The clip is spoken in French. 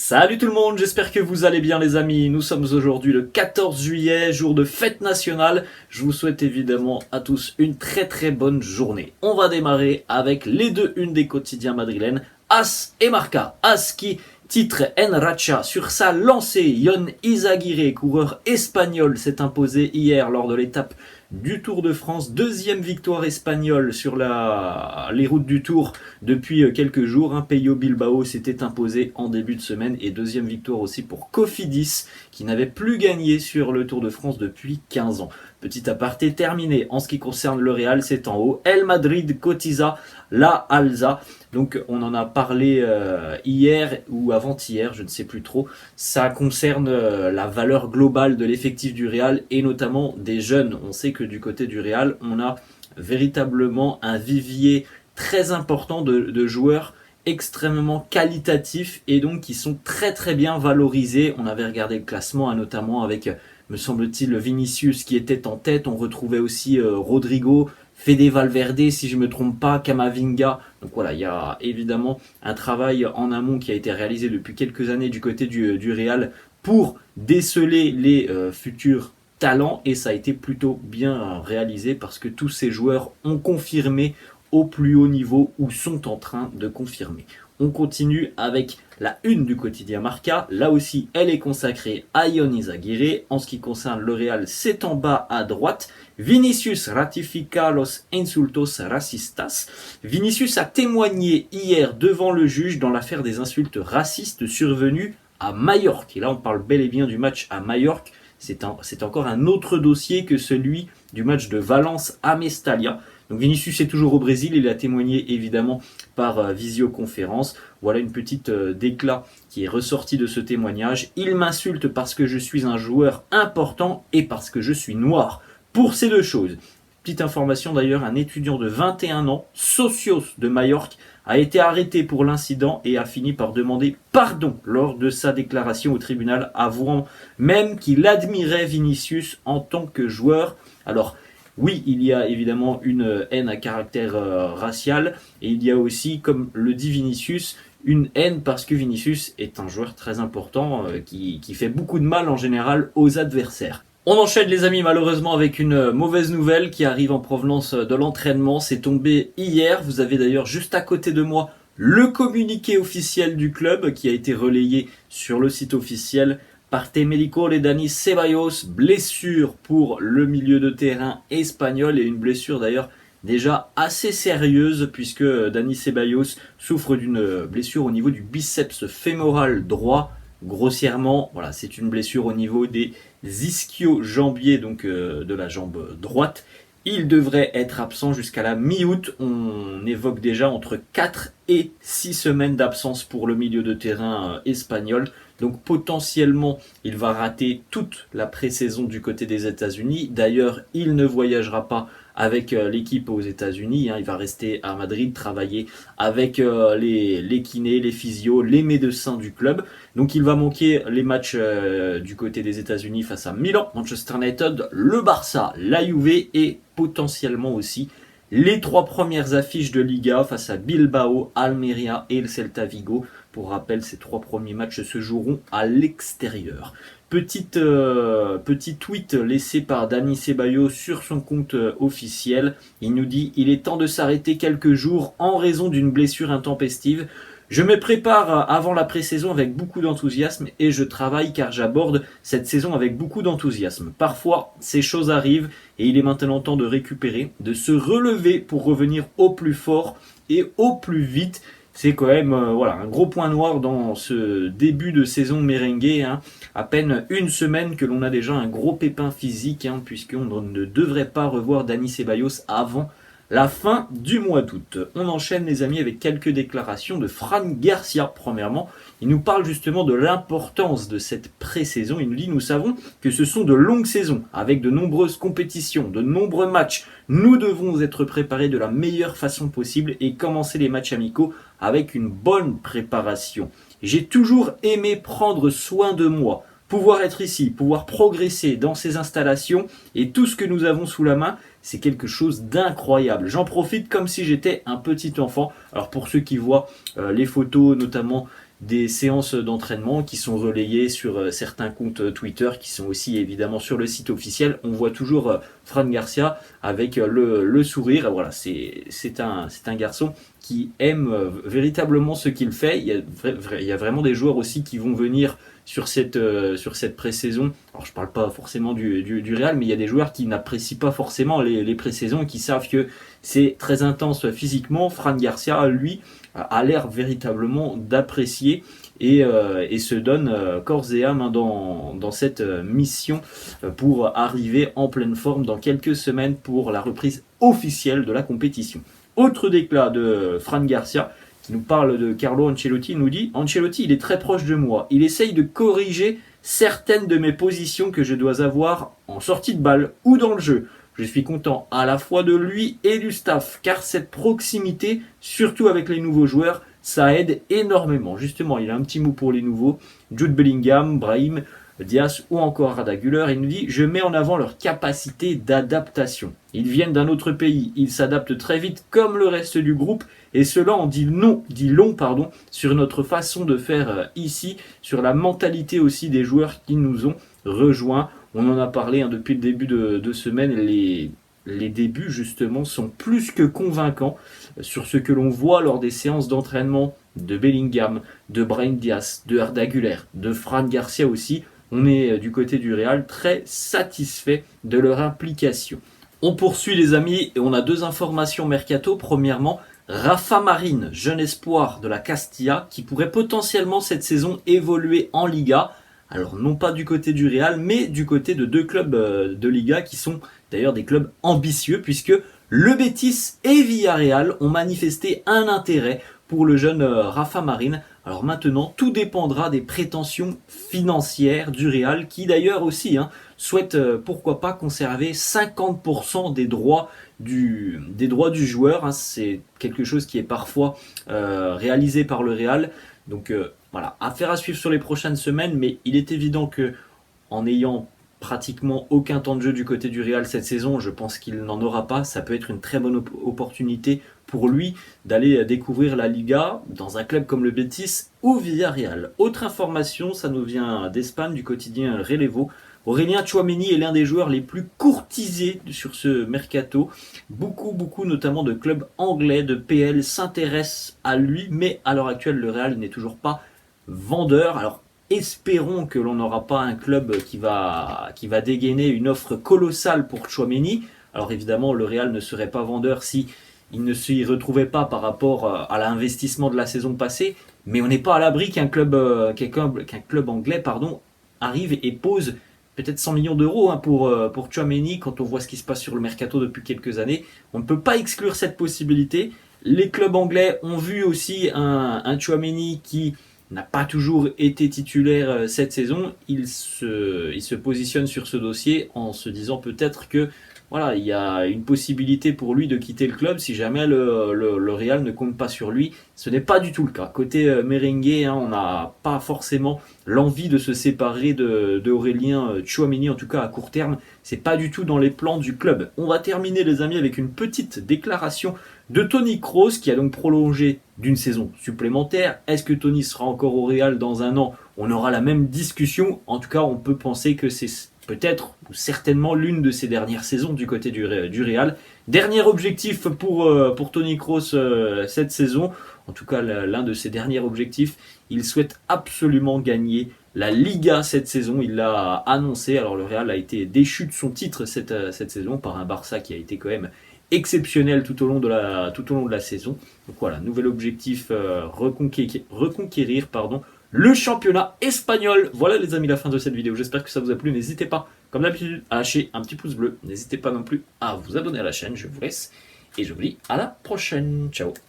Salut tout le monde, j'espère que vous allez bien les amis. Nous sommes aujourd'hui le 14 juillet, jour de fête nationale. Je vous souhaite évidemment à tous une très bonne journée. On va démarrer avec les deux unes des quotidiens madrilènes, AS et Marca. AS qui titre En Racha sur sa lancée. Jon Izagirre, coureur espagnol, s'est imposé hier lors de l'étape du Tour de France. Deuxième victoire espagnole sur les routes du Tour depuis quelques jours. Pello Bilbao s'était imposé en début de semaine et deuxième victoire aussi pour Cofidis qui n'avait plus gagné sur le Tour de France depuis 15 ans. Petit aparté terminé en ce qui concerne le Real, c'est en haut. El Madrid cotiza la Alza. Donc on en a parlé hier ou avant-hier, je ne sais plus trop. Ça concerne la valeur globale de l'effectif du Real et notamment des jeunes. On sait que du côté du Real, on a véritablement un vivier très important de joueurs extrêmement qualitatifs et donc qui sont très bien valorisés. On avait regardé le classement notamment avec, me semble-t-il, Vinicius qui était en tête. On retrouvait aussi Rodrigo, Fede Valverde si je ne me trompe pas, Camavinga. Donc voilà, il y a évidemment un travail en amont qui a été réalisé depuis quelques années du côté du Real pour déceler les futurs talents et ça a été plutôt bien réalisé parce que tous ces joueurs ont confirmé au plus haut niveau ou sont en train de confirmer. On continue avec la une du quotidien Marca. Là aussi, elle est consacrée à Jon Izagirre. En ce qui concerne le Real, c'est en bas à droite. Vinicius ratifica los insultos racistas. Vinicius a témoigné hier devant le juge dans l'affaire des insultes racistes survenues à Majorque. Et là, on parle bel et bien du match à Majorque. C'est encore un autre dossier que celui du match de Valence à Mestalla. Donc Vinicius est toujours au Brésil, il a témoigné évidemment par visioconférence. Voilà une petite déclat qui est ressortie de ce témoignage. Il m'insulte parce que je suis un joueur important et parce que je suis noir. Pour ces deux choses. Petite information d'ailleurs, un étudiant de 21 ans, Socios de Majorque, a été arrêté pour l'incident et a fini par demander pardon lors de sa déclaration au tribunal, avouant même qu'il admirait Vinicius en tant que joueur. Alors, oui, il y a évidemment une haine à caractère racial et il y a aussi, comme le dit Vinicius, une haine parce que Vinicius est un joueur très important qui fait beaucoup de mal en général aux adversaires. On enchaîne les amis malheureusement avec une mauvaise nouvelle qui arrive en provenance de l'entraînement. C'est tombé hier, vous avez d'ailleurs juste à côté de moi le communiqué officiel du club qui a été relayé sur le site officiel. Parte médico de Dani Ceballos, blessure pour le milieu de terrain espagnol et une blessure d'ailleurs déjà assez sérieuse puisque Dani Ceballos souffre d'une blessure au niveau du biceps fémoral droit. Grossièrement, voilà, c'est une blessure au niveau des ischio-jambiers, donc de la jambe droite. Il devrait être absent jusqu'à la mi-août. On évoque déjà entre 4 et 6 semaines d'absence pour le milieu de terrain espagnol. Donc potentiellement, il va rater toute la pré-saison du côté des États-Unis. D'ailleurs, il ne voyagera pas avec l'équipe aux États-Unis. Il va rester à Madrid, travailler avec les kinés, les physios, les médecins du club. Donc il va manquer les matchs du côté des États-Unis face à Milan, Manchester United, le Barça, la Juve et potentiellement aussi les 3 premières affiches de Liga face à Bilbao, Almeria et le Celta Vigo. Pour rappel, ces 3 premiers matchs se joueront à l'extérieur. Petit tweet laissé par Dani Ceballos sur son compte officiel. Il nous dit « Il est temps de s'arrêter quelques jours en raison d'une blessure intempestive. Je me prépare avant la pré-saison avec beaucoup d'enthousiasme et je travaille car j'aborde cette saison avec beaucoup d'enthousiasme. Parfois, ces choses arrivent et il est maintenant temps de récupérer, de se relever pour revenir au plus fort et au plus vite. » C'est quand même un gros point noir dans ce début de saison merengue. À peine une semaine que l'on a déjà un gros pépin physique, puisqu'on ne devrait pas revoir Dani Ceballos avant la fin du mois d'août. On enchaîne les amis avec quelques déclarations de Fran Garcia. Premièrement, il nous parle justement de l'importance de cette pré-saison. Il nous dit « Nous savons que ce sont de longues saisons, avec de nombreuses compétitions, de nombreux matchs. Nous devons être préparés de la meilleure façon possible et commencer les matchs amicaux avec une bonne préparation. J'ai toujours aimé prendre soin de moi. Pouvoir être ici, pouvoir progresser dans ces installations et tout ce que nous avons sous la main, c'est quelque chose d'incroyable. J'en profite comme si j'étais un petit enfant. Alors pour ceux qui voient les photos notamment des séances d'entraînement qui sont relayées sur certains comptes Twitter qui sont aussi évidemment sur le site officiel. On voit toujours Fran Garcia avec le sourire. Voilà, c'est un garçon qui aime véritablement ce qu'il fait. Il y a vraiment des joueurs aussi qui vont venir sur cette pré-saison. Alors je parle pas forcément du Real, mais il y a des joueurs qui n'apprécient pas forcément les pré-saisons, qui savent que c'est très intense physiquement. Fran Garcia, lui, a l'air véritablement d'apprécier et se donne corps et âme dans cette mission pour arriver en pleine forme dans quelques semaines pour la reprise officielle de la compétition. Autre déclat de Fran Garcia qui nous parle de Carlo Ancelotti, il nous dit « Ancelotti, il est très proche de moi. Il essaye de corriger certaines de mes positions que je dois avoir en sortie de balle ou dans le jeu. Je suis content à la fois de lui et du staff, car cette proximité, surtout avec les nouveaux joueurs, ça aide énormément. » Justement, il a un petit mot pour les nouveaux, Jude Bellingham, Brahim Diaz ou encore Arda Güler. Il nous dit « Je mets en avant leur capacité d'adaptation. Ils viennent d'un autre pays, ils s'adaptent très vite comme le reste du groupe et cela en dit long sur notre façon de faire ici, sur la mentalité aussi des joueurs qui nous ont rejoints. » On en a parlé depuis le début de semaine, les débuts justement sont plus que convaincants sur ce que l'on voit lors des séances d'entraînement de Bellingham, de Brahim Diaz, de Arda Güler, de Fran Garcia aussi. On est du côté du Real très satisfait de leur implication. On poursuit les amis et on a deux informations mercato. Premièrement, Rafa Marín, jeune espoir de la Castilla, qui pourrait potentiellement cette saison évoluer en Liga. Alors non pas du côté du Real, mais du côté de deux clubs de Liga qui sont d'ailleurs des clubs ambitieux puisque le Betis et Villarreal ont manifesté un intérêt pour le jeune Rafa Marín. Alors maintenant, tout dépendra des prétentions financières du Real qui d'ailleurs aussi souhaite pourquoi pas conserver 50% des droits du joueur. C'est quelque chose qui est parfois réalisé par le Real. Donc voilà, affaire à suivre sur les prochaines semaines, mais il est évident que en ayant pratiquement aucun temps de jeu du côté du Real cette saison, je pense qu'il n'en aura pas. Ça peut être une très bonne opportunité pour lui d'aller découvrir la Liga dans un club comme le Betis ou Villarreal. Autre information, ça nous vient d'Espagne, du quotidien Relevo. Aurélien Tchouaméni est l'un des joueurs les plus courtisés sur ce mercato. Beaucoup notamment de clubs anglais, de PL s'intéressent à lui, mais à l'heure actuelle, le Real n'est toujours pas vendeur. Alors espérons que l'on n'aura pas un club qui va dégainer une offre colossale pour Tchouaméni. Alors évidemment, le Real ne serait pas vendeur si il ne s'y retrouvait pas par rapport à l'investissement de la saison passée, mais on n'est pas à l'abri qu'un club anglais arrive et pose peut-être 100 millions d'euros pour Tchouaméni. Quand on voit ce qui se passe sur le mercato depuis quelques années, on ne peut pas exclure cette possibilité. Les clubs anglais ont vu aussi un Tchouaméni qui n'a pas toujours été titulaire cette saison. Il se positionne sur ce dossier en se disant peut-être que voilà, il y a une possibilité pour lui de quitter le club si jamais le Real ne compte pas sur lui. Ce n'est pas du tout le cas. Côté merengue, on n'a pas forcément l'envie de se séparer de Aurélien Tchouaméni, en tout cas à court terme. C'est pas du tout dans les plans du club. On va terminer les amis avec une petite déclaration de Toni Kroos qui a donc prolongé d'une saison supplémentaire. Est-ce que Toni sera encore au Real dans un an? On aura la même discussion. En tout cas, on peut penser que c'est peut-être ou certainement l'une de ses dernières saisons du côté du Real. Dernier objectif pour Toni Kroos cette saison, en tout cas l'un de ses derniers objectifs, il souhaite absolument gagner la Liga cette saison, il l'a annoncé. Alors le Real a été déchu de son titre cette saison par un Barça qui a été quand même exceptionnel tout au long de la saison. Donc voilà, nouvel objectif, reconquérir le championnat espagnol. Voilà les amis, la fin de cette vidéo. J'espère que ça vous a plu. N'hésitez pas, comme d'habitude, à lâcher un petit pouce bleu. N'hésitez pas non plus à vous abonner à la chaîne. Je vous laisse et je vous dis à la prochaine. Ciao.